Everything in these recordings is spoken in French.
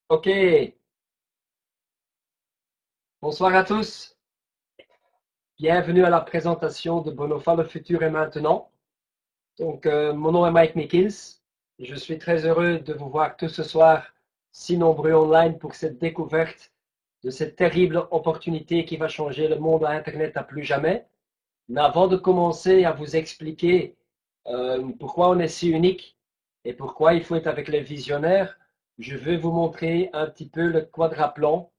Ok, bonsoir à tous. Bienvenue à la présentation de Bonofa, le futur est maintenant. Mon nom est Mike Nichols et je suis très heureux de vous voir tous ce soir, si nombreux online pour cette découverte de cette terrible opportunité qui va changer le monde à Internet à plus jamais. Mais avant de commencer à vous expliquer pourquoi on est si unique et pourquoi il faut être avec les visionnaires, je veux vous montrer un petit peu le quadraplan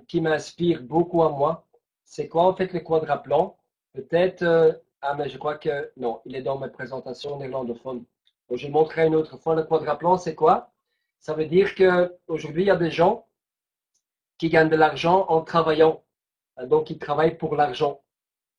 qui m'inspire beaucoup à moi. C'est quoi en fait le quadraplan? Peut-être, ah mais je crois que non, il est dans mes présentations néerlandophones. Donc, je montrerai une autre fois le quadraplan, c'est quoi? Ça veut dire qu'aujourd'hui, il y a des gens qui gagnent de l'argent en travaillant. Donc, ils travaillent pour l'argent.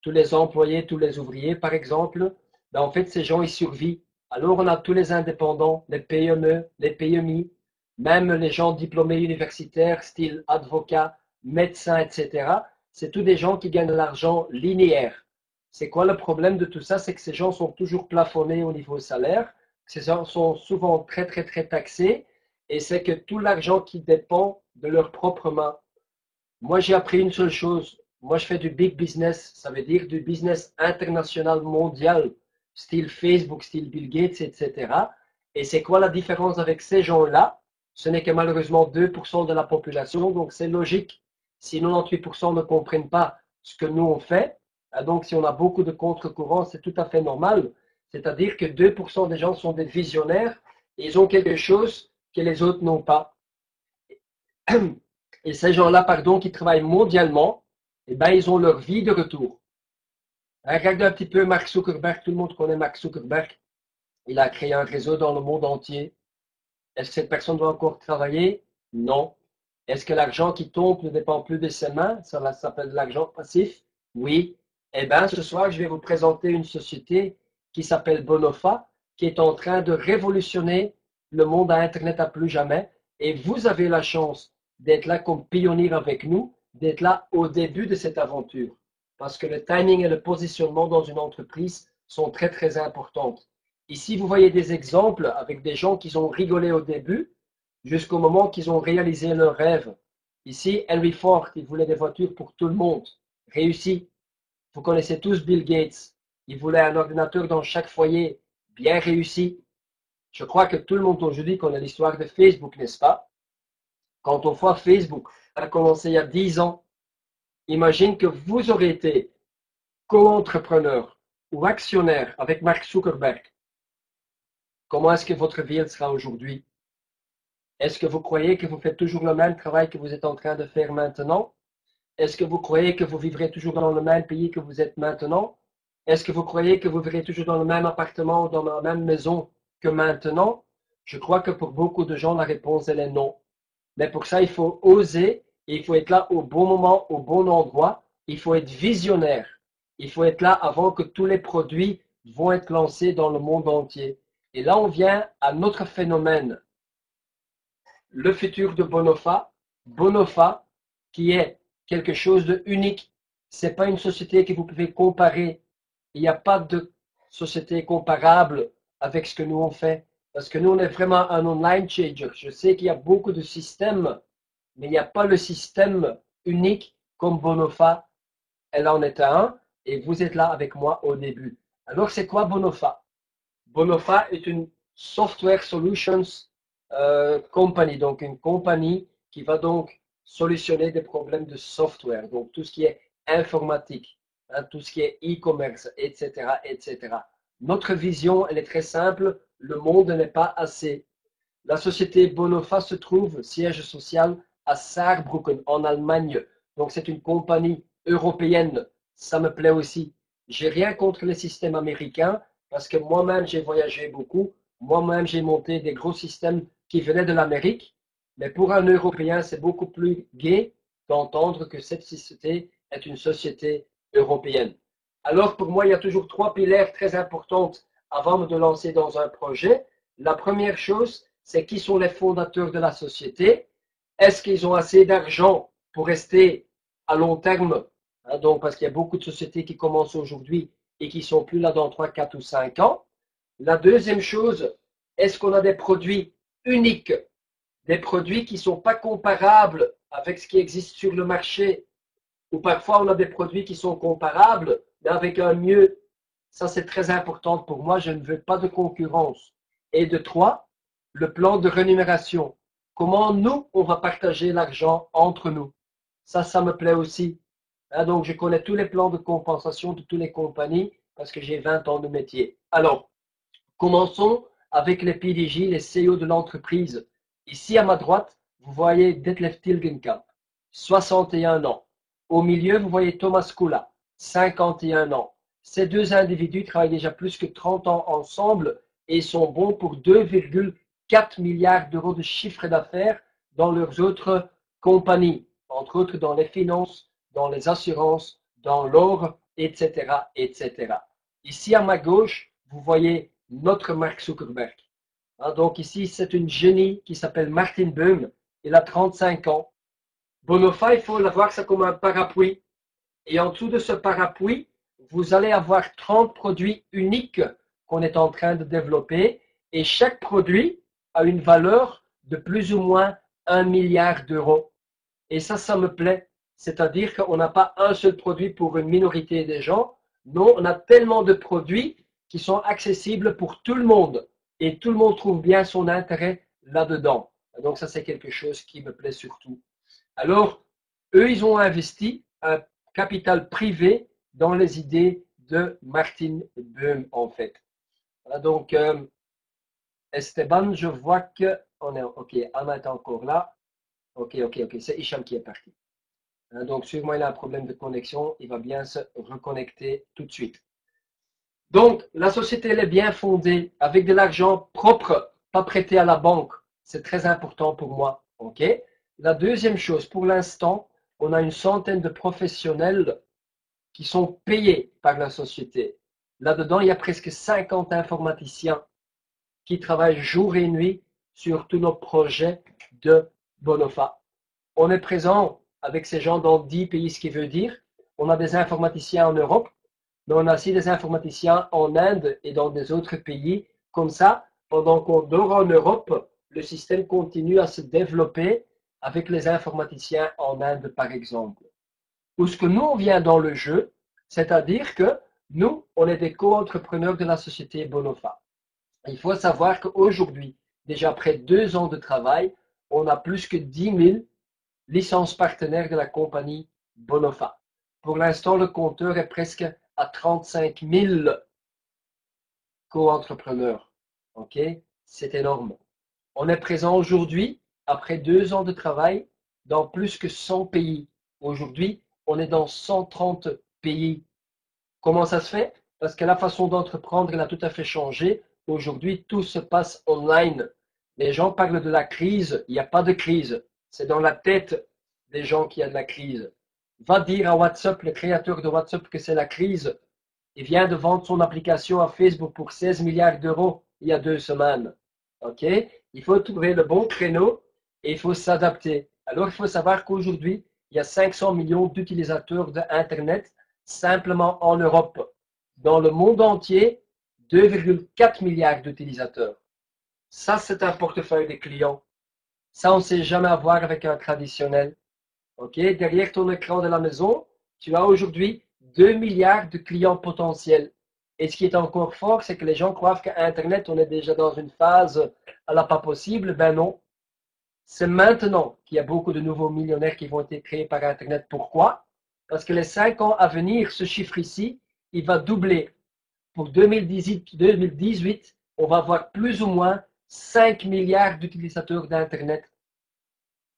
Tous les employés, tous les ouvriers, par exemple, ben, en fait, ces gens, ils survivent. Alors, on a tous les indépendants, les PME, les PMI, même les gens diplômés universitaires, style avocat, médecin, etc. C'est tous des gens qui gagnent de l'argent linéaire. C'est quoi le problème de tout ça? C'est que ces gens sont toujours plafonnés au niveau salaire. Ces gens sont souvent très, très, très taxés. Et c'est que tout l'argent qui dépend de leurs propres mains. Moi, j'ai appris une seule chose. Moi, je fais du big business. Ça veut dire du business international mondial, style Facebook, style Bill Gates, etc. Et c'est quoi la différence avec ces gens-là? Ce n'est que malheureusement 2% de la population, donc c'est logique. Si 98% ne comprennent pas ce que nous on fait, donc si on a beaucoup de contre-courants, c'est tout à fait normal. C'est-à-dire que 2% des gens sont des visionnaires et ils ont quelque chose que les autres n'ont pas. Et ces gens-là, pardon, qui travaillent mondialement, eh ben, ils ont leur vie de retour. Regardez un petit peu Mark Zuckerberg, tout le monde connaît Mark Zuckerberg. Il a créé un réseau dans le monde entier. Est-ce que cette personne doit encore travailler? Non. Est-ce que l'argent qui tombe ne dépend plus de ses mains? Ça s'appelle de l'argent passif? Oui. Eh bien, ce soir, je vais vous présenter une société qui s'appelle Bonofa, qui est en train de révolutionner le monde à Internet à plus jamais. Et vous avez la chance d'être là comme pionnier avec nous, d'être là au début de cette aventure. Parce que le timing et le positionnement dans une entreprise sont très, très importants. Ici, vous voyez des exemples avec des gens qui ont rigolé au début jusqu'au moment qu'ils ont réalisé leur rêve. Ici, Henry Ford, il voulait des voitures pour tout le monde. Réussi. Vous connaissez tous Bill Gates. Il voulait un ordinateur dans chaque foyer. Bien réussi. Je crois que tout le monde aujourd'hui connaît l'histoire de Facebook, n'est-ce pas? Quand on voit Facebook a commencé il y a 10 ans, imagine que vous aurez été co-entrepreneur ou actionnaire avec Mark Zuckerberg. Comment est-ce que votre vie sera aujourd'hui? Est-ce que vous croyez que vous faites toujours le même travail que vous êtes en train de faire maintenant? Est-ce que vous croyez que vous vivrez toujours dans le même pays que vous êtes maintenant? Est-ce que vous croyez que vous vivrez toujours dans le même appartement ou dans la même maison que maintenant? Je crois que pour beaucoup de gens, la réponse, elle est non. Mais pour ça, il faut oser et il faut être là au bon moment, au bon endroit. Il faut être visionnaire. Il faut être là avant que tous les produits vont être lancés dans le monde entier. Et là, on vient à notre phénomène, le futur de Bonofa. Bonofa, qui est quelque chose de unique. C'est pas une société que vous pouvez comparer. Il n'y a pas de société comparable avec ce que nous on fait. Parce que nous, on est vraiment un online changer. Je sais qu'il y a beaucoup de systèmes, mais il n'y a pas le système unique comme Bonofa. Elle en est un, et vous êtes là avec moi au début. Alors, c'est quoi Bonofa? Bonofa est une software solutions company, donc une compagnie qui va donc solutionner des problèmes de software, donc tout ce qui est informatique, hein, tout ce qui est e-commerce, etc., etc. Notre vision, elle est très simple, le monde n'est pas assez. La société Bonofa se trouve, siège social, à Saarbrücken, en Allemagne. Donc c'est une compagnie européenne. Ça me plaît aussi. J'ai rien contre les systèmes américains parce que moi-même j'ai voyagé beaucoup. Moi-même j'ai monté des gros systèmes qui venaient de l'Amérique. Mais pour un Européen, c'est beaucoup plus gai d'entendre que cette société est une société européenne. Alors pour moi, il y a toujours trois piliers très importants avant de lancer dans un projet. La première chose, c'est qui sont les fondateurs de la société. Est-ce qu'ils ont assez d'argent pour rester à long terme? Donc, parce qu'il y a beaucoup de sociétés qui commencent aujourd'hui et qui sont plus là dans 3, 4 ou 5 ans. La deuxième chose, est-ce qu'on a des produits uniques, des produits qui ne sont pas comparables avec ce qui existe sur le marché, ou parfois on a des produits qui sont comparables, mais avec un mieux. Ça, c'est très important pour moi. Je ne veux pas de concurrence. Et de trois, le plan de rémunération. Comment nous, on va partager l'argent entre nous. Ça me plaît aussi. Donc, je connais tous les plans de compensation de toutes les compagnies parce que j'ai 20 ans de métier. Alors, commençons avec les PDG, les CEO de l'entreprise. Ici, à ma droite, vous voyez Detlef Tilgenkamp, 61 ans. Au milieu, vous voyez Thomas Kula, 51 ans. Ces deux individus travaillent déjà plus que 30 ans ensemble et sont bons pour 2,4 milliards d'euros de chiffre d'affaires dans leurs autres compagnies, entre autres dans les finances, dans les assurances, dans l'or, etc., etc. Ici, à ma gauche, vous voyez notre Mark Zuckerberg. Donc ici, c'est une génie qui s'appelle Martin Böhm. Il a 35 ans. Bonofa, il faut la voir ça comme un parapluie. Et en dessous de ce parapluie, vous allez avoir 30 produits uniques qu'on est en train de développer. Et chaque produit a une valeur de plus ou moins 1 milliard d'euros. Et ça me plaît. C'est-à-dire qu'on n'a pas un seul produit pour une minorité des gens. Non, on a tellement de produits qui sont accessibles pour tout le monde. Et tout le monde trouve bien son intérêt là-dedans. Donc ça, c'est quelque chose qui me plaît surtout. Alors, eux, ils ont investi un capital privé dans les idées de Martin Böhm, en fait. Voilà, donc, Esteban, je vois que on est OK. Anna est encore là. OK. C'est Hicham qui est parti. Donc, sûrement, il a un problème de connexion. Il va bien se reconnecter tout de suite. Donc, la société, elle est bien fondée avec de l'argent propre, pas prêté à la banque. C'est très important pour moi. OK? La deuxième chose, pour l'instant, on a une centaine de professionnels qui sont payés par la société. Là-dedans, il y a presque 50 informaticiens qui travaillent jour et nuit sur tous nos projets de Bonofa. On est présent avec ces gens dans 10 pays, ce qui veut dire on a des informaticiens en Europe, mais on a aussi des informaticiens en Inde et dans des autres pays. Comme ça, pendant qu'on dort en Europe, le système continue à se développer avec les informaticiens en Inde, par exemple. Où ce que nous, on vient dans le jeu, c'est-à-dire que nous, on est des co-entrepreneurs de la société Bonofa. Il faut savoir qu'aujourd'hui, déjà après 2 ans de travail, on a plus que 10 000 licences partenaires de la compagnie Bonofa. Pour l'instant, le compteur est presque à 35 000 co-entrepreneurs. OK? C'est énorme. On est présent aujourd'hui, après 2 ans de travail, dans plus que 100 pays. Aujourd'hui, on est dans 130 pays. Comment ça se fait? Parce que la façon d'entreprendre, elle a tout à fait changé. Aujourd'hui, tout se passe online. Les gens parlent de la crise. Il n'y a pas de crise. C'est dans la tête des gens qu'il y a de la crise. Va dire à WhatsApp, le créateur de WhatsApp, que c'est la crise. Il vient de vendre son application à Facebook pour 16 milliards d'euros il y a 2 semaines. OK? Il faut trouver le bon créneau et il faut s'adapter. Alors, il faut savoir qu'aujourd'hui, il y a 500 millions d'utilisateurs d'Internet simplement en Europe. Dans le monde entier, 2,4 milliards d'utilisateurs. Ça, c'est un portefeuille de clients. Ça, on ne sait jamais avoir avec un traditionnel. OK? Derrière ton écran de la maison, tu as aujourd'hui 2 milliards de clients potentiels. Et ce qui est encore fort, c'est que les gens croient qu'à Internet, on est déjà dans une phase à la pas possible. Ben non. C'est maintenant qu'il y a beaucoup de nouveaux millionnaires qui vont être créés par Internet. Pourquoi? Parce que les 5 ans à venir, ce chiffre ici, il va doubler. Pour 2018, on va avoir plus ou moins 5 milliards d'utilisateurs d'Internet.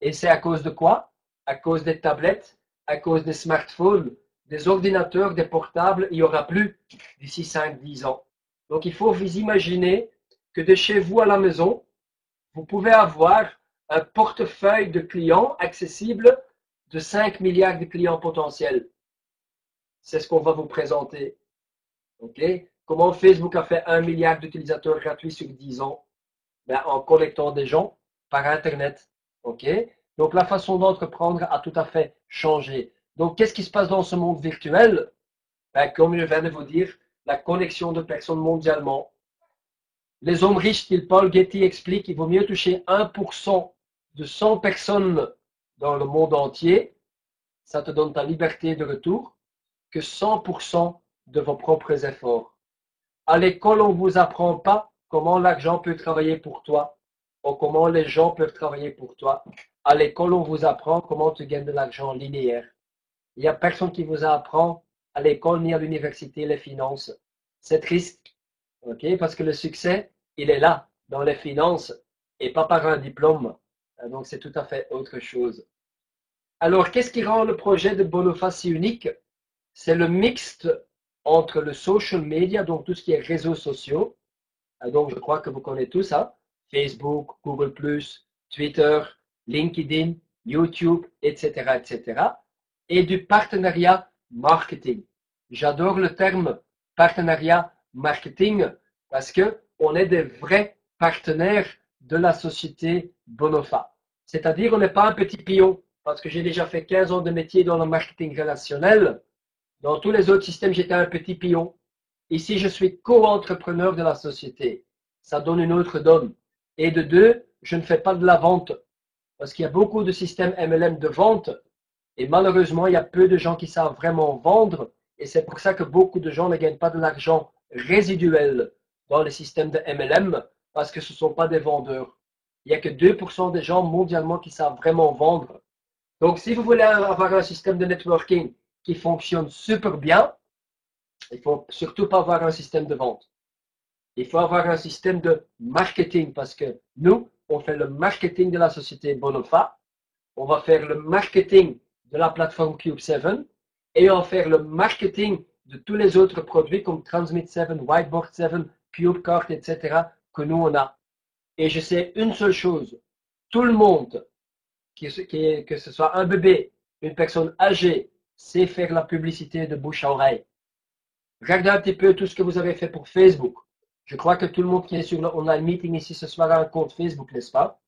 Et c'est à cause de quoi? À cause des tablettes, à cause des smartphones, des ordinateurs, des portables, il n'y aura plus d'ici 5-10 ans. Donc il faut vous imaginer que de chez vous à la maison, vous pouvez avoir un portefeuille de clients accessible de 5 milliards de clients potentiels. C'est ce qu'on va vous présenter. Okay? Comment Facebook a fait 1 milliard d'utilisateurs gratuits sur 10 ans? Ben, en connectant des gens par Internet. Okay? Donc la façon d'entreprendre a tout à fait changé. Donc qu'est-ce qui se passe dans ce monde virtuel? Ben, comme je viens de vous dire, la connexion de personnes mondialement. Les hommes riches, style Paul Getty explique, il vaut mieux toucher 1% de 100 personnes dans le monde entier, ça te donne ta liberté de retour, que 100% de vos propres efforts. À l'école, on ne vous apprend pas comment l'argent peut travailler pour toi ou comment les gens peuvent travailler pour toi. À l'école, on vous apprend comment tu gagnes de l'argent linéaire. Il n'y a personne qui vous apprend à l'école ni à l'université les finances. C'est triste, ok? Parce que le succès, il est là, dans les finances, et pas par un diplôme. Donc, c'est tout à fait autre chose. Alors, qu'est-ce qui rend le projet de Bonofa si unique? C'est le mixte entre le social media, donc tout ce qui est réseaux sociaux. Donc, je crois que vous connaissez tout ça. Facebook, Google+, Twitter, LinkedIn, YouTube, etc., etc. Et du partenariat marketing. J'adore le terme partenariat marketing parce que on est des vrais partenaires de la société Bonofa. C'est-à-dire, on n'est pas un petit pion parce que j'ai déjà fait 15 ans de métier dans le marketing relationnel. Dans tous les autres systèmes, j'étais un petit pion. Ici, je suis co-entrepreneur de la société. Ça donne une autre donne. Et de deux, je ne fais pas de la vente. Parce qu'il y a beaucoup de systèmes MLM de vente. Et malheureusement, il y a peu de gens qui savent vraiment vendre. Et c'est pour ça que beaucoup de gens ne gagnent pas de l'argent résiduel dans les systèmes de MLM. Parce que ce ne sont pas des vendeurs. Il n'y a que 2% des gens mondialement qui savent vraiment vendre. Donc, si vous voulez avoir un système de networking qui fonctionne super bien, il ne faut surtout pas avoir un système de vente. Il faut avoir un système de marketing parce que nous, on fait le marketing de la société Bonofa, on va faire le marketing de la plateforme Cube7 et on va faire le marketing de tous les autres produits comme Transmit7, Whiteboard7, CubeCard, etc. que nous on a. Et je sais une seule chose, tout le monde, que ce soit un bébé, une personne âgée, sait faire la publicité de bouche à oreille. Regardez un petit peu tout ce que vous avez fait pour Facebook. Je crois que tout le monde qui est sur le online meeting ici ce soir a un compte Facebook, n'est-ce pas?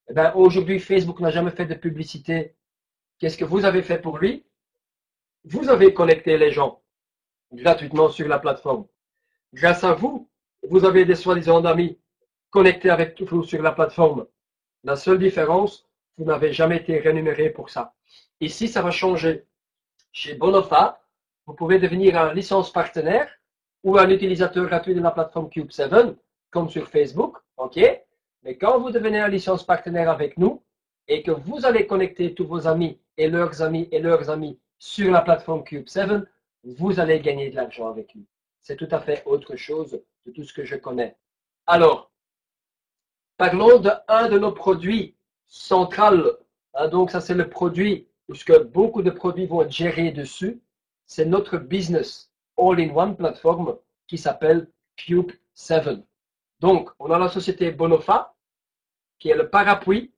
Eh bien, aujourd'hui, Facebook n'a jamais fait de publicité. Qu'est-ce que vous avez fait pour lui? Vous avez connecté les gens gratuitement sur la plateforme. Grâce à vous, vous avez des soi-disant amis connectés avec vous sur la plateforme. La seule différence, vous n'avez jamais été rémunéré pour ça. Ici, ça va changer. Chez Bonofa, vous pouvez devenir un licence partenaire ou un utilisateur gratuit de la plateforme Cube7, comme sur Facebook, ok? Mais quand vous devenez un licence partenaire avec nous et que vous allez connecter tous vos amis et leurs amis et leurs amis sur la plateforme Cube7, vous allez gagner de l'argent avec nous. C'est tout à fait autre chose de tout ce que je connais. Alors, parlons d'un de nos produits centrales. Donc, ça, c'est le produit où ce que beaucoup de produits vont être gérés dessus. C'est notre business all-in-one plateforme qui s'appelle Cube7. Donc, on a la société Bonofa, qui est le parapluie.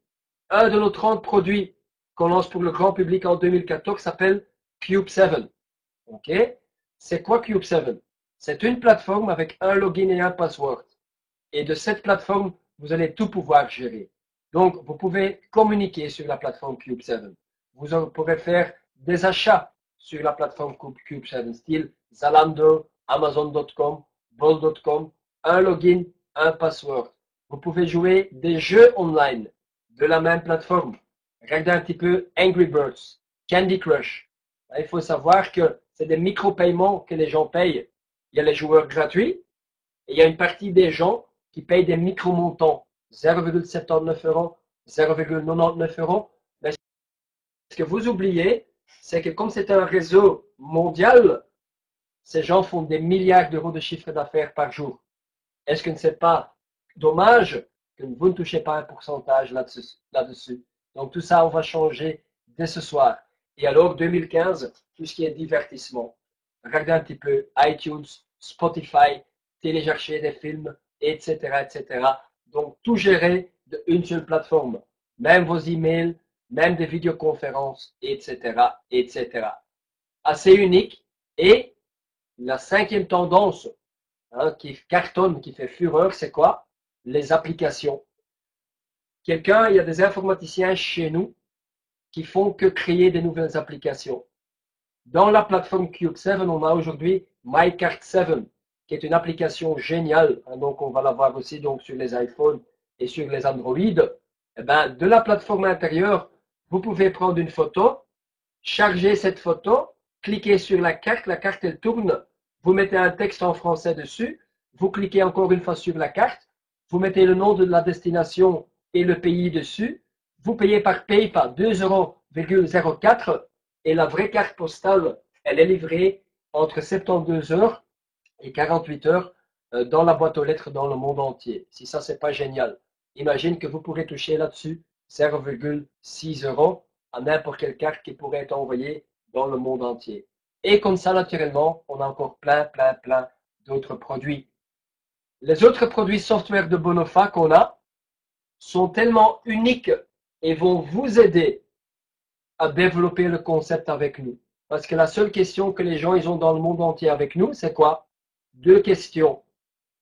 Un de nos 30 produits qu'on lance pour le grand public en 2014 s'appelle Cube7. OK? C'est quoi Cube7? C'est une plateforme avec un login et un password. Et de cette plateforme, vous allez tout pouvoir gérer. Donc, vous pouvez communiquer sur la plateforme Cube7. Vous pourrez faire des achats sur la plateforme Cube7, style Zalando, Amazon.com, Bol.com, un login, un password. Vous pouvez jouer des jeux online de la même plateforme. Regardez un petit peu Angry Birds, Candy Crush. Il faut savoir que c'est des micro-paiements que les gens payent. Il y a les joueurs gratuits et il y a une partie des gens qui payent des micro-montants, 0,79 euros, 0,99 euros. Mais ce que vous oubliez, c'est que comme c'est un réseau mondial, ces gens font des milliards d'euros de chiffre d'affaires par jour. Est-ce que ce n'est pas dommage que vous ne touchez pas un pourcentage là-dessus? Donc tout ça, on va changer dès ce soir. Et alors, 2015, tout ce qui est divertissement. Regardez un petit peu iTunes, Spotify, télécharger des films, etc., etc. Donc, tout gérer d'une seule plateforme. Même vos emails, même des vidéoconférences, etc., etc. Assez unique. Et la cinquième tendance qui cartonne, qui fait fureur, c'est quoi? Les applications. Il y a des informaticiens chez nous qui font que créer des nouvelles applications. Dans la plateforme Cube7, on a aujourd'hui MyCard7, qui est une application géniale. Donc, on va la voir aussi donc, sur les iPhones et sur les Android. Eh ben, de la plateforme intérieure, vous pouvez prendre une photo, charger cette photo, cliquez sur la carte elle tourne, vous mettez un texte en français dessus, vous cliquez encore une fois sur la carte, vous mettez le nom de la destination et le pays dessus, vous payez par PayPal 2,04 € et la vraie carte postale, elle est livrée entre 72 heures et 48 heures dans la boîte aux lettres dans le monde entier. Si ça, c'est pas génial. Imagine que vous pourrez toucher là-dessus 0,6 € à n'importe quelle carte qui pourrait être envoyée dans le monde entier. Et comme ça, naturellement, on a encore plein d'autres produits. Les autres produits software de Bonofa qu'on a sont tellement uniques et vont vous aider à développer le concept avec nous. Parce que la seule question que les gens ils ont dans le monde entier avec nous, c'est quoi? Deux questions.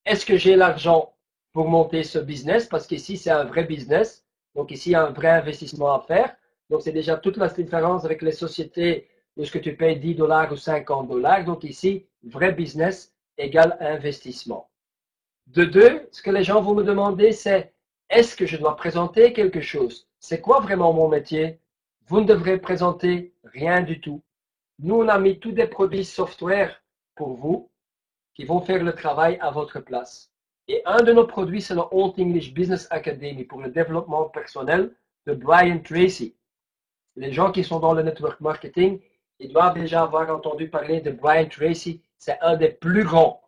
Est-ce que j'ai l'argent pour monter ce business? Parce qu'ici, c'est un vrai business. Donc ici, il y a un vrai investissement à faire. Donc c'est déjà toute la différence avec les sociétés où ce que tu payes 10 $ ou 50 $. Donc ici, vrai business égale investissement. De deux, ce que les gens vont me demander, c'est est-ce que je dois présenter quelque chose? C'est quoi vraiment mon métier? Vous ne devrez présenter rien du tout. Nous, on a mis tous des produits software pour vous qui vont faire le travail à votre place. Et un de nos produits, c'est le Old English Business Academy pour le développement personnel de Brian Tracy. Les gens qui sont dans le network marketing, ils doivent déjà avoir entendu parler de Brian Tracy. C'est un des plus grands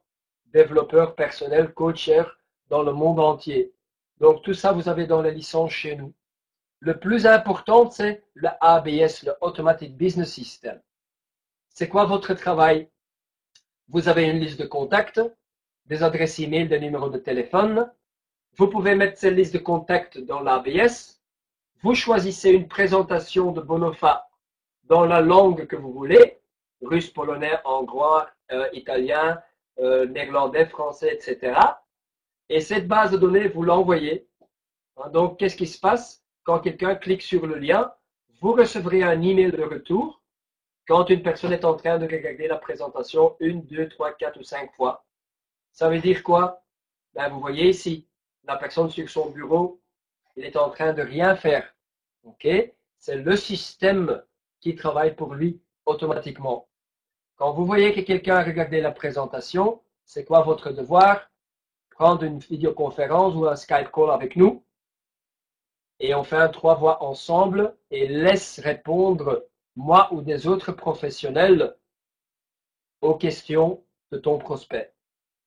développeurs personnels, coachers dans le monde entier. Donc tout ça, vous avez dans les licences chez nous. Le plus important, c'est le ABS, le Automatic Business System. C'est quoi votre travail? Vous avez une liste de contacts, des adresses e-mail, des numéros de téléphone. Vous pouvez mettre ces listes de contacts dans l'ABS. Vous choisissez une présentation de Bonofa dans la langue que vous voulez, russe, polonais, hongrois, italien, néerlandais, français, etc. Et cette base de données, vous l'envoyez. Donc, qu'est-ce qui se passe? Quand quelqu'un clique sur le lien, vous recevrez un email de retour quand une personne est en train de regarder la présentation 1, 2, 3, 4 ou 5 fois. Ça veut dire quoi? Ben, vous voyez ici, la personne sur son bureau, il est en train de rien faire. Ok? C'est le système qui travaille pour lui automatiquement. Quand vous voyez que quelqu'un a regardé la présentation, c'est quoi votre devoir? Prendre une vidéoconférence ou un Skype call avec nous et on fait un 3 voix ensemble et laisse répondre moi ou des autres professionnels aux questions de ton prospect.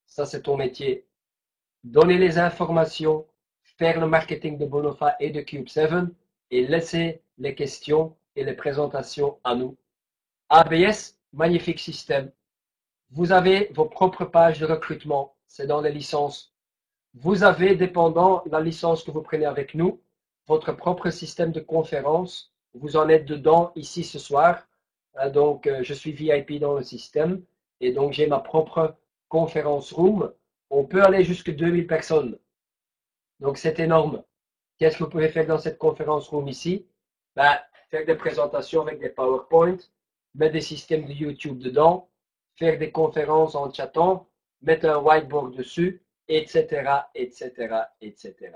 Ça, c'est ton métier. Donner les informations, faire le marketing de Bonofa et de Cube7 et laisser les questions et les présentations à nous. ABS, magnifique système. Vous avez vos propres pages de recrutement, c'est dans les licences. Vous avez, dépendant de la licence que vous prenez avec nous, votre propre système de conférence. Vous en êtes dedans ici ce soir. Donc, je suis VIP dans le système et donc j'ai ma propre conférence room. On peut aller jusqu'à 2000 personnes. Donc, c'est énorme. Qu'est-ce que vous pouvez faire dans cette conférence room ici? Ben, faire des présentations avec des PowerPoint, mettre des systèmes de YouTube dedans, faire des conférences en chattant, mettre un whiteboard dessus, etc., etc., etc.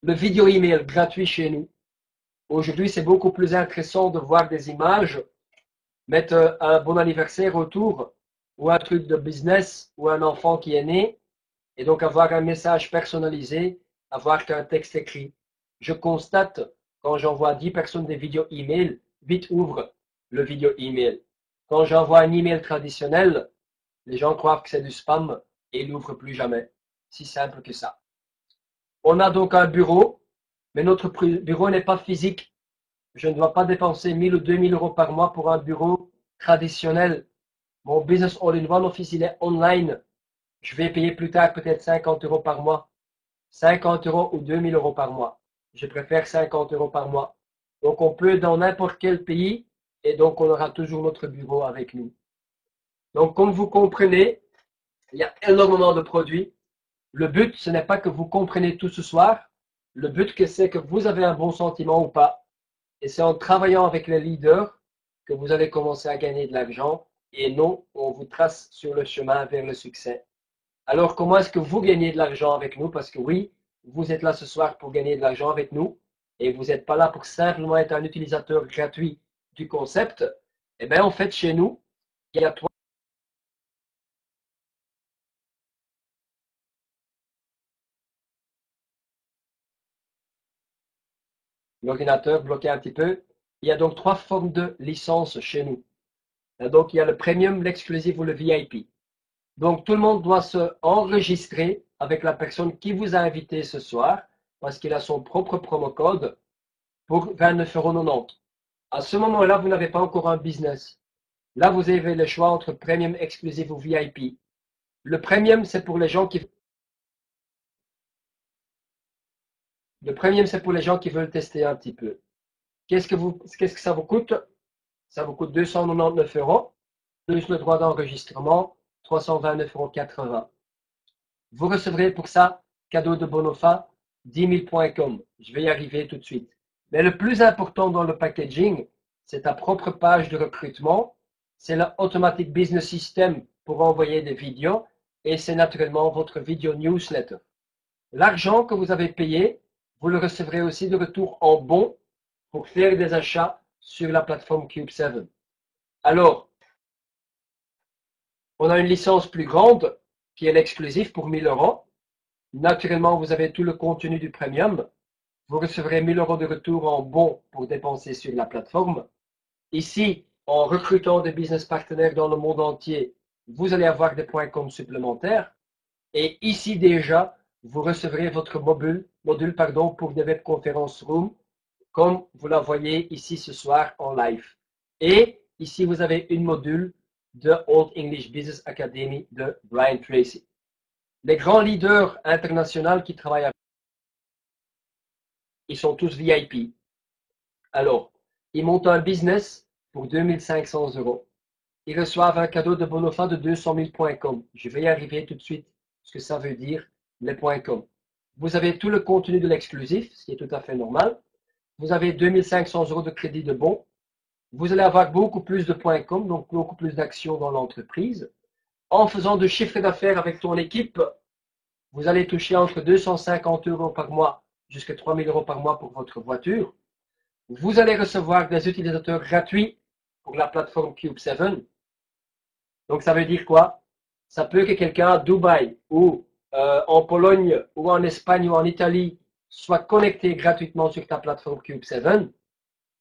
Le vidéo email gratuit chez nous. Aujourd'hui, c'est beaucoup plus intéressant de voir des images, mettre un bon anniversaire autour, ou un truc de business, ou un enfant qui est né, et donc avoir un message personnalisé, avoir qu'un texte écrit. Je constate, quand j'envoie 10 personnes des vidéos email, 8 ouvrent le vidéo email. Quand j'envoie un email traditionnel, les gens croient que c'est du spam et ils n'ouvrent plus jamais. Si simple que ça. On a donc un bureau, mais notre bureau n'est pas physique. Je ne dois pas dépenser 1000 ou 2000 € par mois pour un bureau traditionnel. Mon business all-in-one office, il est online. Je vais payer plus tard peut-être 50 € par mois. 50 € ou 2000 € par mois. Je préfère 50 € par mois. Donc, on peut dans n'importe quel pays et donc on aura toujours notre bureau avec nous. Donc, comme vous comprenez, il y a énormément de produits. Le but, ce n'est pas que vous compreniez tout ce soir. Le but, c'est que vous avez un bon sentiment ou pas. Et c'est en travaillant avec les leaders que vous allez commencer à gagner de l'argent. Et non, on vous trace sur le chemin vers le succès. Alors, comment est-ce que vous gagnez de l'argent avec nous? Parce que oui, vous êtes là ce soir pour gagner de l'argent avec nous et vous n'êtes pas là pour simplement être un utilisateur gratuit du concept, eh bien, en fait, chez nous, il y a trois. L'ordinateur bloqué un petit peu. Il y a donc trois formes de licence chez nous. Donc, il y a le premium, l'exclusif ou le VIP. Donc, tout le monde doit se enregistrer avec la personne qui vous a invité ce soir parce qu'il a son propre promo code pour 29,90 €. À ce moment-là, vous n'avez pas encore un business. Là, vous avez le choix entre premium, exclusif ou VIP. Le premium, c'est pour les gens qui veulent tester un petit peu. Qu'est-ce que ça vous coûte? Ça vous coûte 299 €, plus le droit d'enregistrement, 329,80 €. Vous recevrez pour ça, cadeau de Bonofa, 10 000 points com. Je vais y arriver tout de suite. Mais le plus important dans le packaging, c'est ta propre page de recrutement, c'est l'Automatic Business System pour envoyer des vidéos et c'est naturellement votre vidéo newsletter. L'argent que vous avez payé, vous le recevrez aussi de retour en bon pour faire des achats sur la plateforme Cube7. Alors, on a une licence plus grande qui est l'exclusif pour 1 000 €. Naturellement, vous avez tout le contenu du premium. Vous recevrez 1 000 € de retour en bon pour dépenser sur la plateforme. Ici, en recrutant des business partenaires dans le monde entier, vous allez avoir des points com supplémentaires. Et ici déjà, vous recevrez votre module pour des webconférences Room, comme vous la voyez ici ce soir en live. Et ici, vous avez une module de Old English Business Academy de Brian Tracy. Les grands leaders internationaux qui travaillent avec, ils sont tous VIP. Alors, ils montent un business pour 2 500 €. Ils reçoivent un cadeau de Bonofa de 200 000 points com. Je vais y arriver tout de suite, ce que ça veut dire, les points com. Vous avez tout le contenu de l'exclusif, ce qui est tout à fait normal. Vous avez 2 500 € de crédit de bon. Vous allez avoir beaucoup plus de points com, donc beaucoup plus d'actions dans l'entreprise. En faisant de chiffre d'affaires avec ton équipe, vous allez toucher entre 250 € par mois jusqu'à 3 000 € par mois pour votre voiture. Vous allez recevoir des utilisateurs gratuits pour la plateforme Cube7. Donc, ça veut dire quoi? Ça peut que quelqu'un à Dubaï ou en Pologne ou en Espagne ou en Italie soit connecté gratuitement sur ta plateforme Cube7.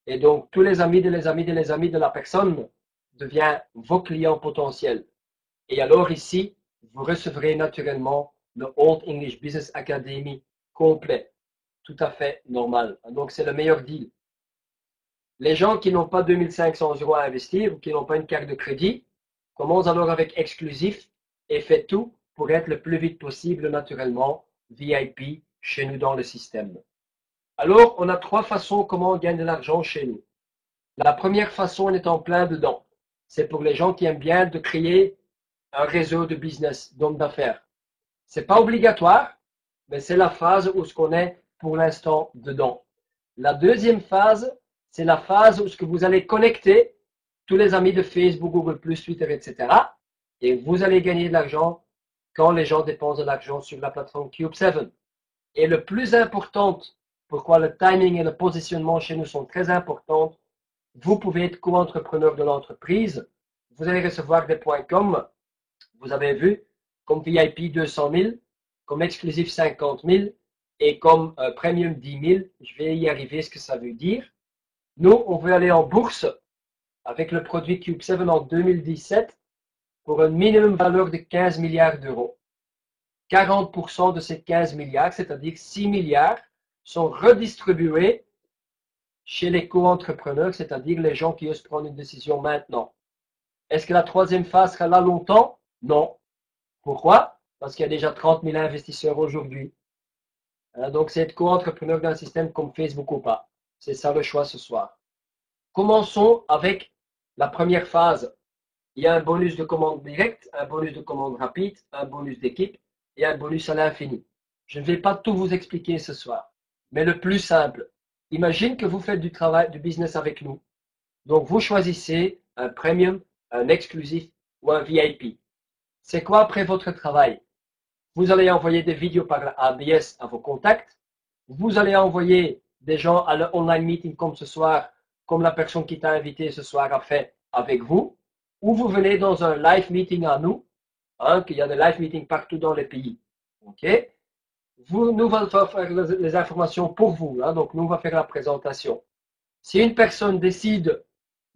Et donc, tous les amis de la personne deviennent vos clients potentiels. Et alors ici, vous recevrez naturellement le Old English Business Academy complet. Tout à fait normal. Donc, c'est le meilleur deal. Les gens qui n'ont pas 2 500 € à investir ou qui n'ont pas une carte de crédit, commencent alors avec exclusif et faites tout pour être le plus vite possible, naturellement, VIP chez nous dans le système. Alors, on a trois façons comment on gagne de l'argent chez nous. La première façon, on est en plein dedans. C'est pour les gens qui aiment bien de créer un réseau de business, d'hommes d'affaires. C'est pas obligatoire, mais c'est la phase où ce qu'on est pour l'instant dedans. La deuxième phase, c'est la phase où ce que vous allez connecter tous les amis de Facebook, Google+, Twitter, etc. Et vous allez gagner de l'argent quand les gens dépensent de l'argent sur la plateforme Cube7. Et le plus important, pourquoi le timing et le positionnement chez nous sont très importants, vous pouvez être co-entrepreneur de l'entreprise. Vous allez recevoir des points com, vous avez vu, comme VIP 200 000, comme exclusif 50 000 et comme premium 10 000. Je vais y arriver ce que ça veut dire. Nous, on veut aller en bourse avec le produit Cube7 en 2017 pour un minimum valeur de 15 milliards d'euros. 40% de ces 15 milliards, c'est-à-dire 6 milliards, sont redistribués chez les co-entrepreneurs, c'est-à-dire les gens qui osent prendre une décision maintenant. Est-ce que la troisième phase sera là longtemps? Non. Pourquoi? Parce qu'il y a déjà 30 000 investisseurs aujourd'hui. Donc, c'est être co-entrepreneur d'un système comme Facebook ou pas. C'est ça le choix ce soir. Commençons avec la première phase. Il y a un bonus de commande directe, un bonus de commande rapide, un bonus d'équipe et un bonus à l'infini. Je ne vais pas tout vous expliquer ce soir, mais le plus simple. Imagine que vous faites du travail, du business avec nous. Donc, vous choisissez un premium, un exclusif ou un VIP. C'est quoi après votre travail? Vous allez envoyer des vidéos par ABS à vos contacts. Vous allez envoyer des gens à l'online meeting comme ce soir, comme la personne qui t'a invité ce soir a fait avec vous. Ou vous venez dans un live meeting à nous, hein, qu'il y a des live meetings partout dans les pays. OK? Nous allons faire les informations pour vous. Hein, donc, nous, on va faire la présentation. Si une personne décide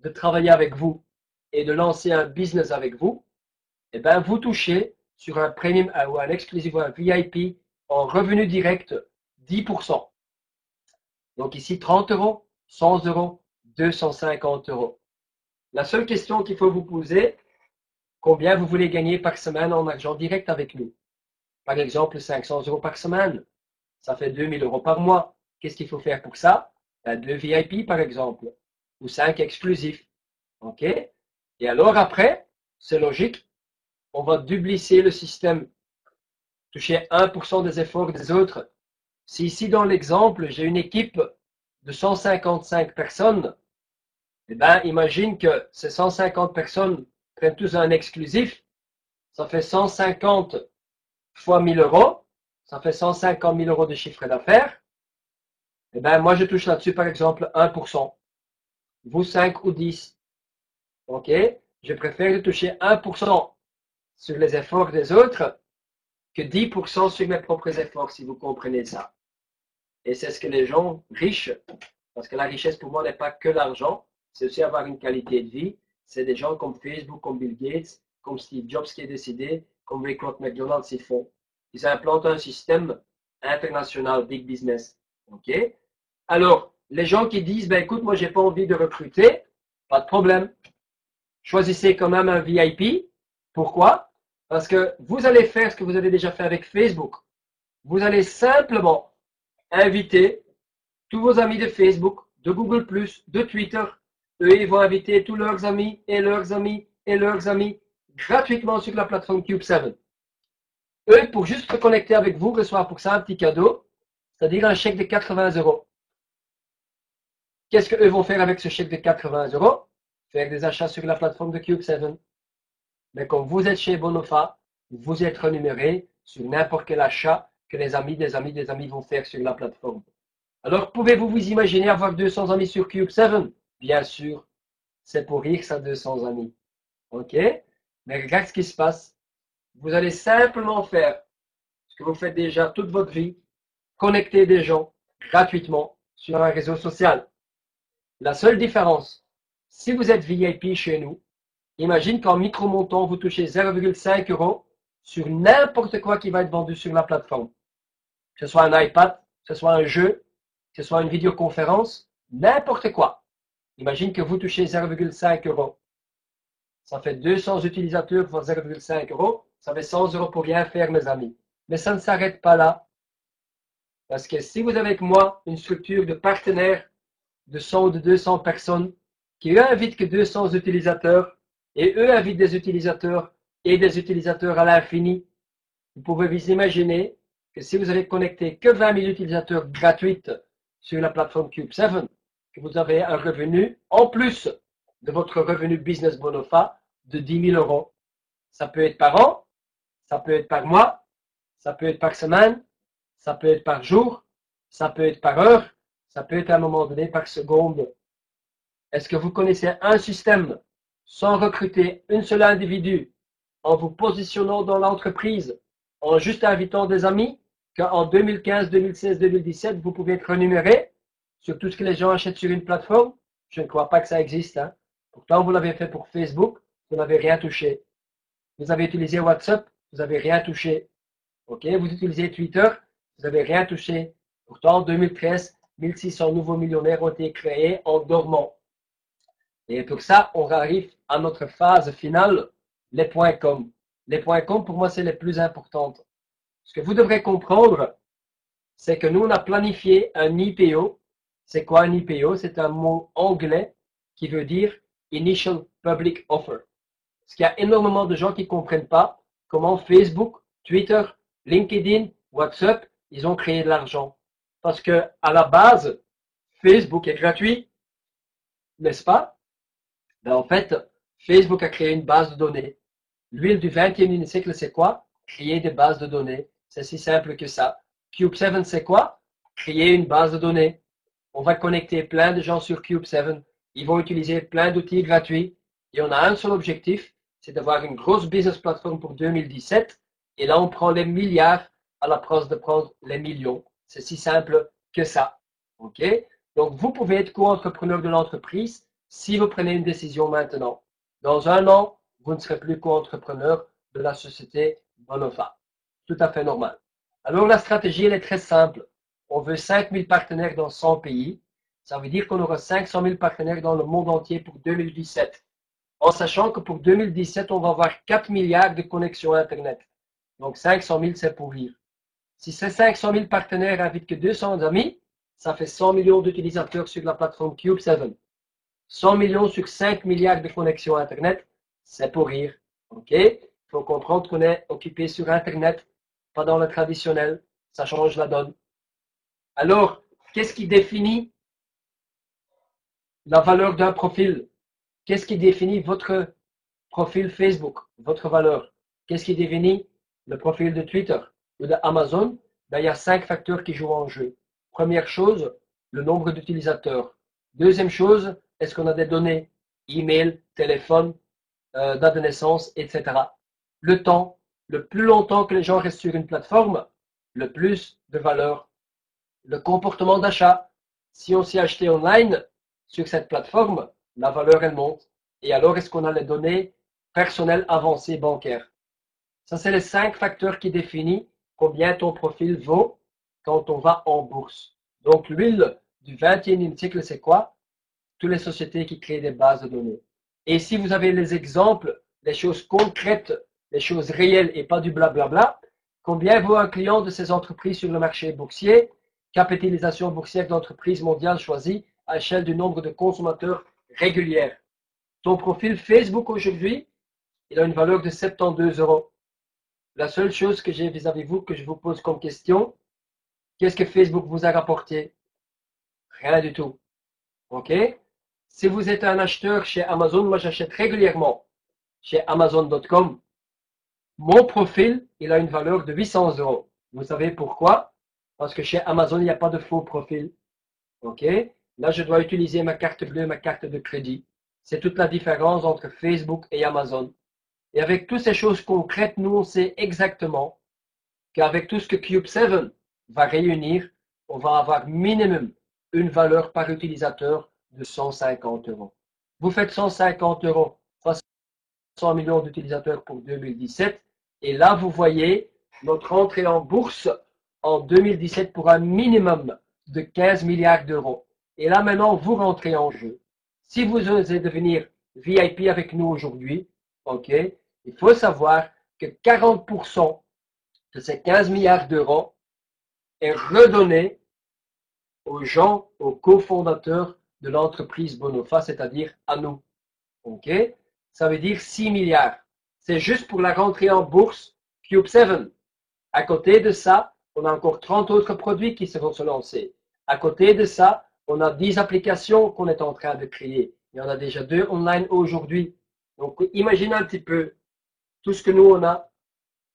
de travailler avec vous et de lancer un business avec vous, eh bien, vous touchez sur un premium ou un exclusif ou un VIP en revenu direct 10%. Donc ici, 30 euros, 100 euros, 250 euros. La seule question qu'il faut vous poser, combien vous voulez gagner par semaine en argent direct avec nous? Par exemple, 500 euros par semaine, ça fait 2000 euros par mois. Qu'est-ce qu'il faut faire pour ça? 2 VIP par exemple, ou 5 exclusifs. OK? Et alors après, c'est logique, on va duplicer le système, toucher 1% des efforts des autres. Si ici dans l'exemple, j'ai une équipe de 155 personnes, eh bien, imagine que ces 150 personnes prennent tous un exclusif, ça fait 150 fois 1000 euros, ça fait 150 000 euros de chiffre d'affaires. Eh bien, moi, je touche là-dessus, par exemple, 1%. Vous, 5 ou 10. OK? Je préfère toucher 1% sur les efforts des autres que 10% sur mes propres efforts, si vous comprenez ça. Et c'est ce que les gens riches, parce que la richesse pour moi n'est pas que l'argent, c'est aussi avoir une qualité de vie. C'est des gens comme Facebook, comme Bill Gates, comme Steve Jobs qui est décidé, comme Ray Kroc McDonald's, ils font. Ils implantent un système international, big business. OK? Alors, les gens qui disent, ben écoute, moi j'ai pas envie de recruter, pas de problème. Choisissez quand même un VIP. Pourquoi? Parce que vous allez faire ce que vous avez déjà fait avec Facebook. Vous allez simplement inviter tous vos amis de Facebook, de Google+, de Twitter. Eux, ils vont inviter tous leurs amis et leurs amis et leurs amis gratuitement sur la plateforme Cube7. Eux, pour juste se connecter avec vous, reçoivent pour ça un petit cadeau, c'est-à-dire un chèque de 80 euros. Qu'est-ce qu'eux vont faire avec ce chèque de 80 euros? Faire des achats sur la plateforme de Cube7. Mais comme vous êtes chez Bonofa, vous êtes rémunéré sur n'importe quel achat que les amis des amis des amis vont faire sur la plateforme. Alors, pouvez-vous vous imaginer avoir 200 amis sur Cube7? Bien sûr, c'est pour rire ça, 200 amis. OK? Mais regarde ce qui se passe. Vous allez simplement faire ce que vous faites déjà toute votre vie, connecter des gens gratuitement sur un réseau social. La seule différence, si vous êtes VIP chez nous, imagine qu'en micro-montant, vous touchez 0,5 euros sur n'importe quoi qui va être vendu sur la plateforme. Que ce soit un iPad, que ce soit un jeu, que ce soit une vidéoconférence, n'importe quoi. Imagine que vous touchez 0,5 euros. Ça fait 200 utilisateurs pour 0,5 euros. Ça fait 100 euros pour rien faire, mes amis. Mais ça ne s'arrête pas là. Parce que si vous avez avec moi une structure de partenaires de 100 ou de 200 personnes qui eux invitent que 200 utilisateurs et eux invitent des utilisateurs et des utilisateurs à l'infini, vous pouvez vous imaginer que si vous avez connecté que 20 000 utilisateurs gratuits sur la plateforme Cube7, que vous avez un revenu en plus de votre revenu business Bonofa de 10 000 euros. Ça peut être par an, ça peut être par mois, ça peut être par semaine, ça peut être par jour, ça peut être par heure, ça peut être à un moment donné par seconde. Est-ce que vous connaissez un système sans recruter un seul individu, en vous positionnant dans l'entreprise, en juste invitant des amis, qu'en 2015, 2016, 2017, vous pouvez être rémunéré sur tout ce que les gens achètent sur une plateforme? Je ne crois pas que ça existe. Hein. Pourtant, vous l'avez fait pour Facebook, vous n'avez rien touché. Vous avez utilisé WhatsApp, vous n'avez rien touché. OK, vous utilisez Twitter, vous n'avez rien touché. Pourtant, en 2013, 1600 nouveaux millionnaires ont été créés en dormant. Et pour ça, on arrive à notre phase finale, les points com. Les points com, pour moi, c'est les plus importantes. Ce que vous devrez comprendre, c'est que nous, on a planifié un IPO. C'est quoi un IPO? C'est un mot anglais qui veut dire Initial Public Offer. Parce qu'il y a énormément de gens qui ne comprennent pas comment Facebook, Twitter, LinkedIn, WhatsApp, ils ont créé de l'argent. Parce que à la base, Facebook est gratuit, n'est-ce pas? Ben, en fait, Facebook a créé une base de données. L'huile du 21e siècle, c'est quoi? créer des bases de données. C'est si simple que ça. Cube7, c'est quoi? Créer une base de données. On va connecter plein de gens sur Cube7. Ils vont utiliser plein d'outils gratuits. Et on a un seul objectif, c'est d'avoir une grosse business platform pour 2017. Et là, on prend les milliards à la place de prendre les millions. C'est si simple que ça. OK? Donc, vous pouvez être co-entrepreneur de l'entreprise si vous prenez une décision maintenant. Dans un an, vous ne serez plus co-entrepreneur de la société Bonofa. Tout à fait normal. Alors, la stratégie, elle est très simple. On veut 5000 partenaires dans 100 pays. Ça veut dire qu'on aura 500 000 partenaires dans le monde entier pour 2017. En sachant que pour 2017, on va avoir 4 milliards de connexions Internet. Donc, 500 000, c'est pour rire. Si ces 500 000 partenaires invitent que 200 amis, ça fait 100 millions d'utilisateurs sur la plateforme Cube7. 100 millions sur 5 milliards de connexions Internet, c'est pour rire. OK? Il faut comprendre qu'on est occupé sur Internet, pas dans le traditionnel. Ça change la donne. Alors, qu'est-ce qui définit la valeur d'un profil? Qu'est-ce qui définit votre profil Facebook, votre valeur? Qu'est-ce qui définit le profil de Twitter ou de Amazon? Ben, il y a 5 facteurs qui jouent en jeu. Première chose, le nombre d'utilisateurs. Deuxième chose, est-ce qu'on a des données? Email, téléphone, date de naissance, etc. Le temps. Le plus longtemps que les gens restent sur une plateforme, le plus de valeur. Le comportement d'achat. Si on s'y acheté online sur cette plateforme, la valeur, elle monte. Et alors, est-ce qu'on a les données personnelles avancées bancaires? Ça, c'est les 5 facteurs qui définissent combien ton profil vaut quand on va en bourse. Donc, l'huile du 21e siècle, c'est quoi? Toutes les sociétés qui créent des bases de données. Et si vous avez les exemples, les choses concrètes, les choses réelles et pas du blablabla, combien vaut un client de ces entreprises sur le marché boursier? Capitalisation boursière d'entreprise mondiale choisie à échelle du nombre de consommateurs réguliers. Ton profil Facebook aujourd'hui, il a une valeur de 72 euros. La seule chose que j'ai vis-à-vis vous, que je vous pose comme question, qu'est-ce que Facebook vous a rapporté? Rien du tout. OK? Si vous êtes un acheteur chez Amazon, moi j'achète régulièrement chez Amazon.com. Mon profil, il a une valeur de 800 euros. Vous savez pourquoi? Parce que chez Amazon, il n'y a pas de faux profil. OK? Là, je dois utiliser ma carte bleue, ma carte de crédit. C'est toute la différence entre Facebook et Amazon. Et avec toutes ces choses concrètes, nous, on sait exactement qu'avec tout ce que Cube7 va réunir, on va avoir minimum une valeur par utilisateur de 150 euros. Vous faites 150 euros fois 100 millions d'utilisateurs pour 2017. Et là, vous voyez notre entrée en bourse en 2017 pour un minimum de 15 milliards d'euros. Et là, maintenant, vous rentrez en jeu. Si vous osez devenir VIP avec nous aujourd'hui, OK, il faut savoir que 40% de ces 15 milliards d'euros est redonné aux gens, aux cofondateurs de l'entreprise Bonofa, c'est-à-dire à nous. OK? Ça veut dire 6 milliards. C'est juste pour la rentrée en bourse Cube7. À côté de ça, on a encore 30 autres produits qui vont se lancer. À côté de ça, on a 10 applications qu'on est en train de créer. Il y en a déjà 2 online aujourd'hui. Donc, imagine un petit peu tout ce que nous, on a.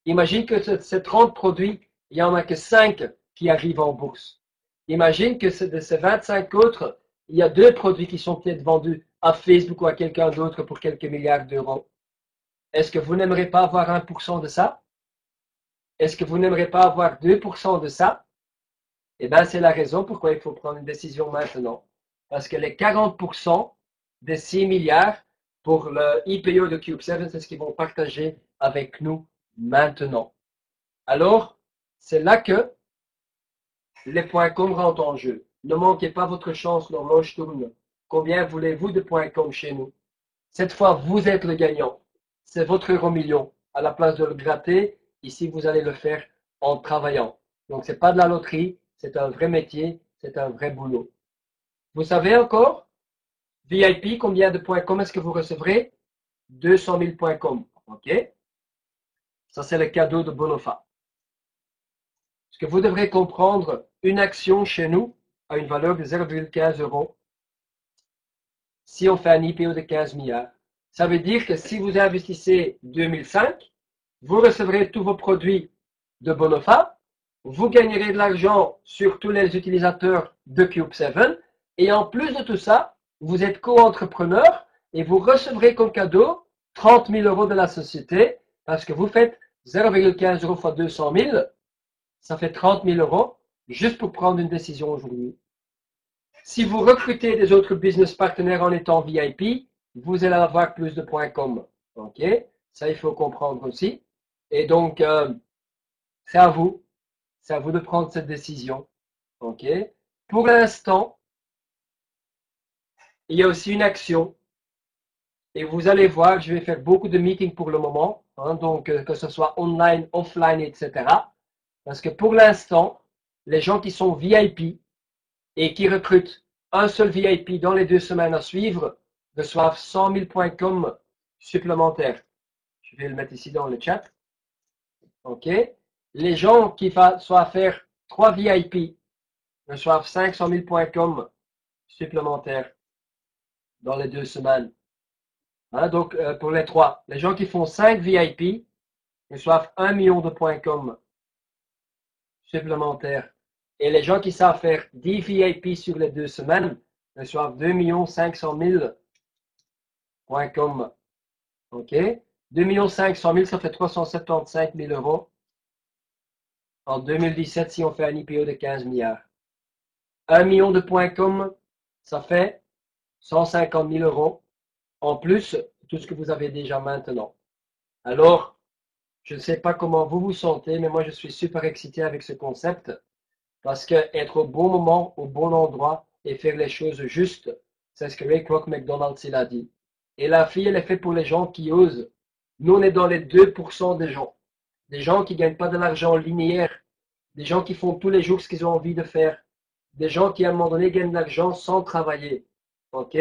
Imagine que ces 30 produits, il n'y en a que 5 qui arrivent en bourse. Imagine que de ces 25 autres, il y a 2 produits qui sont peut-être vendus à Facebook ou à quelqu'un d'autre pour quelques milliards d'euros. Est-ce que vous n'aimerez pas avoir 1% de ça? Est-ce que vous n'aimerez pas avoir 2% de ça? Eh bien, c'est la raison pourquoi il faut prendre une décision maintenant. Parce que les 40% des 6 milliards pour le IPO de Cube7, c'est ce qu'ils vont partager avec nous maintenant. Alors, c'est là que les points .com rentrent en jeu. Ne manquez pas votre chance, l'horloge tourne. Combien voulez-vous de points .com chez nous? Cette fois, vous êtes le gagnant. C'est votre euro million. À la place de le gratter, ici, vous allez le faire en travaillant. Donc, ce n'est pas de la loterie, c'est un vrai métier, c'est un vrai boulot. Vous savez encore, VIP, combien de points .com est-ce que vous recevrez? 200 000 points .com. OK? Ça, c'est le cadeau de Bonofa. Ce que vous devrez comprendre, une action chez nous a une valeur de 0,15 euros si on fait un IPO de 15 milliards. Ça veut dire que si vous investissez 2005, vous recevrez tous vos produits de Bonofa, vous gagnerez de l'argent sur tous les utilisateurs de Cube7 et en plus de tout ça, vous êtes co-entrepreneur et vous recevrez comme cadeau 30 000 euros de la société parce que vous faites 0,15 euros fois 200 000, ça fait 30 000 euros juste pour prendre une décision aujourd'hui. Si vous recrutez des autres business partenaires en étant VIP, vous allez avoir plus de points .com. Ok, ça il faut comprendre aussi. Et donc, c'est à vous de prendre cette décision. Ok, pour l'instant, il y a aussi une action. Et vous allez voir, je vais faire beaucoup de meetings pour le moment, hein, donc que ce soit online, offline, etc. Parce que pour l'instant, les gens qui sont VIP et qui recrutent un seul VIP dans les 2 semaines à suivre reçoivent 100 000 points .com supplémentaires. Je vais le mettre ici dans le chat. OK. Les gens qui soient faire 3 VIP reçoivent 500 000 points .com supplémentaires dans les 2 semaines. Hein, donc, pour les 3. Les gens qui font 5 VIP reçoivent 1 million de points .com supplémentaires. Et les gens qui savent faire 10 VIP sur les 2 semaines reçoivent 2 500 000 points .com. OK? 2 500 000, ça fait 375 000 euros. En 2017, si on fait un IPO de 15 milliards. 1 million de points .com, ça fait 150 000 euros. En plus, de tout ce que vous avez déjà maintenant. Alors, je ne sais pas comment vous vous sentez, mais moi, je suis super excité avec ce concept. Parce que être au bon moment, au bon endroit et faire les choses justes, c'est ce que Ray Kroc McDonald il a dit. Et la fille, elle est faite pour les gens qui osent. Nous, on est dans les 2% des gens. Des gens qui gagnent pas de l'argent linéaire. Des gens qui font tous les jours ce qu'ils ont envie de faire. Des gens qui, à un moment donné, gagnent de l'argent sans travailler. OK?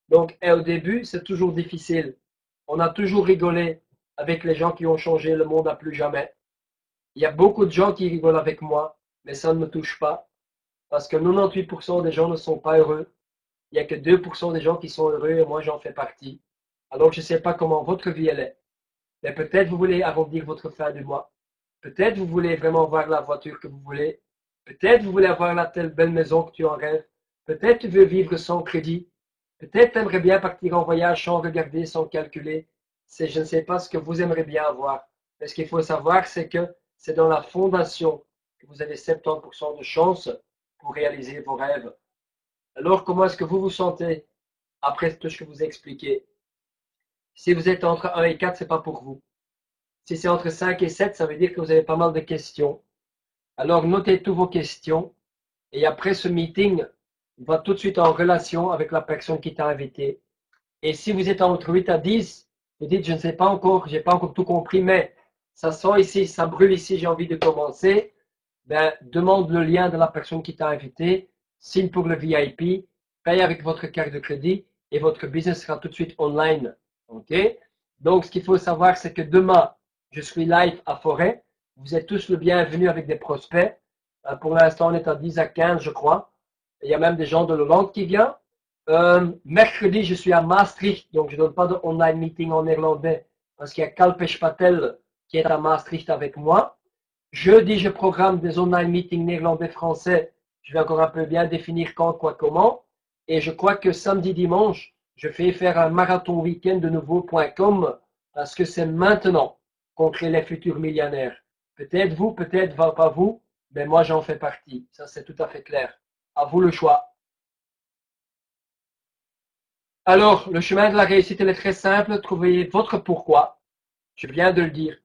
Donc, et au début, c'est toujours difficile. On a toujours rigolé avec les gens qui ont changé le monde à plus jamais. Il y a beaucoup de gens qui rigolent avec moi, mais ça ne me touche pas. Parce que 98% des gens ne sont pas heureux. Il n'y a que 2% des gens qui sont heureux et moi j'en fais partie. Alors je ne sais pas comment votre vie elle est. Mais peut-être vous voulez arrondir votre fin du mois. Peut-être vous voulez vraiment avoir la voiture que vous voulez. Peut-être vous voulez avoir la telle belle maison que tu en rêves. Peut-être tu veux vivre sans crédit. Peut-être tu aimerais bien partir en voyage sans regarder, sans calculer. Je ne sais pas ce que vous aimeriez bien avoir. Mais ce qu'il faut savoir, c'est que c'est dans la fondation que vous avez 70% de chance pour réaliser vos rêves. Alors, comment est-ce que vous vous sentez après tout ce que vous ai expliqué? Si vous êtes entre 1 et 4, c'est pas pour vous. Si c'est entre 5 et 7, ça veut dire que vous avez pas mal de questions. Alors, notez toutes vos questions. Et après ce meeting, on va tout de suite en relation avec la personne qui t'a invité. Et si vous êtes entre 8 à 10, vous dites, je ne sais pas encore, j'ai pas encore tout compris, mais ça sent ici, ça brûle ici, j'ai envie de commencer. Ben, demande le lien de la personne qui t'a invité, signe pour le VIP, paye avec votre carte de crédit et votre business sera tout de suite online. OK? Donc, ce qu'il faut savoir, c'est que demain, je suis live à Forêt. Vous êtes tous le bienvenu avec des prospects. Pour l'instant, on est à 10 à 15, je crois. Il y a même des gens de Hollande qui viennent. Mercredi, je suis à Maastricht, donc je ne donne pas de online meeting en néerlandais parce qu'il y a Kalpesh Patel qui est à Maastricht avec moi. Jeudi, je programme des online meetings néerlandais-français. Je vais encore un peu bien définir quand, quoi, comment. Et je crois que samedi, dimanche, je vais faire un marathon week-end de nouveau.com parce que c'est maintenant qu'on crée les futurs millionnaires. Peut-être vous, peut-être pas vous, mais moi j'en fais partie. Ça, c'est tout à fait clair. À vous le choix. Alors, le chemin de la réussite, il est très simple. Trouvez votre pourquoi. Je viens de le dire.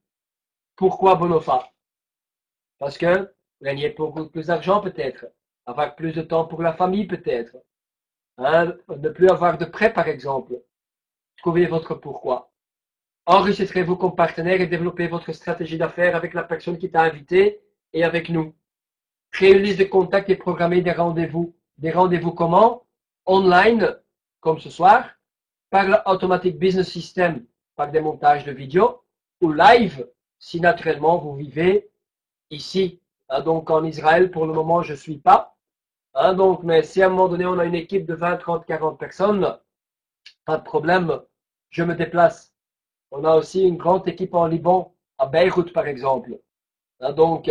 Pourquoi Bonofa? Parce que gagner beaucoup plus d'argent peut-être, avoir plus de temps pour la famille peut-être, hein, ne plus avoir de prêt par exemple. Trouvez votre pourquoi. Enregistrez-vous comme partenaire et développez votre stratégie d'affaires avec la personne qui t'a invité et avec nous. Créez une liste de contacts et programmez des rendez-vous. Des rendez-vous comment? Online, comme ce soir, par l'Automatic Business System, par des montages de vidéos, ou live, si naturellement vous vivez ici. Donc en Israël, pour le moment, je ne suis pas. Donc, mais si à un moment donné, on a une équipe de 20, 30, 40 personnes, pas de problème, je me déplace. On a aussi une grande équipe en Liban, à Beyrouth, par exemple. Donc,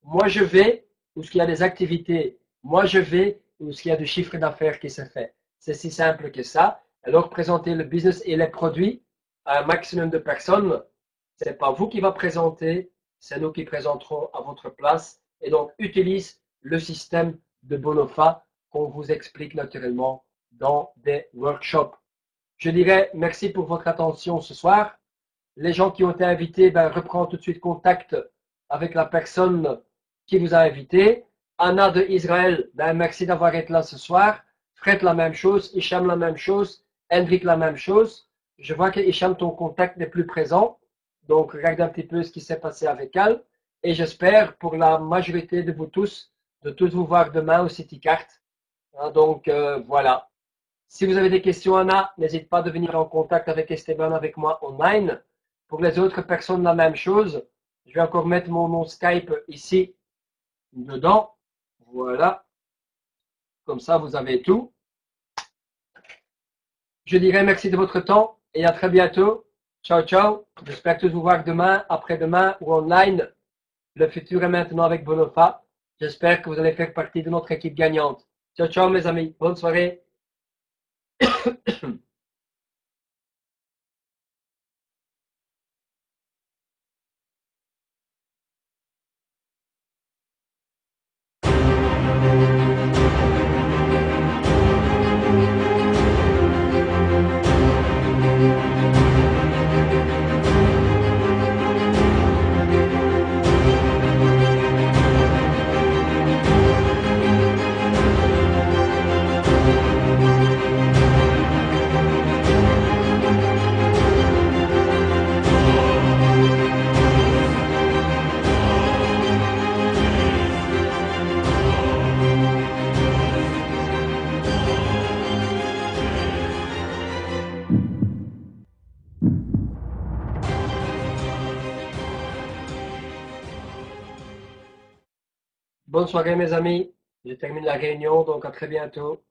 moi, je vais où il y a des activités. Moi, je vais où il y a du chiffre d'affaires qui se fait. C'est si simple que ça. Alors, présenter le business et les produits à un maximum de personnes, c'est pas vous qui va présenter, c'est nous qui présenterons à votre place. Et donc, utilise le système de Bonofa qu'on vous explique naturellement dans des workshops. Je dirais merci pour votre attention ce soir. Les gens qui ont été invités, ben, reprend tout de suite contact avec la personne qui vous a invité. Anna de Israël, ben, merci d'avoir été là ce soir. Fred, la même chose. Hicham, la même chose. Hendrik, la même chose. Je vois que Hicham, ton contact n'est plus présent. Donc, regarde un petit peu ce qui s'est passé avec elle. Et j'espère, pour la majorité de vous tous, de tous vous voir demain au CityCart. Donc, voilà. Si vous avez des questions, Anna, n'hésite pas à venir en contact avec Esteban, avec moi online. Pour les autres personnes, la même chose. Je vais encore mettre mon nom Skype ici, dedans. Voilà. Comme ça, vous avez tout. Je dirais merci de votre temps et à très bientôt. Ciao, ciao. J'espère tous vous voir demain, après-demain ou online. Le futur est maintenant avec Bonofa. J'espère que vous allez faire partie de notre équipe gagnante. Ciao, ciao, mes amis. Bonne soirée. Bonne soirée, mes amis. Je termine la réunion, donc à très bientôt.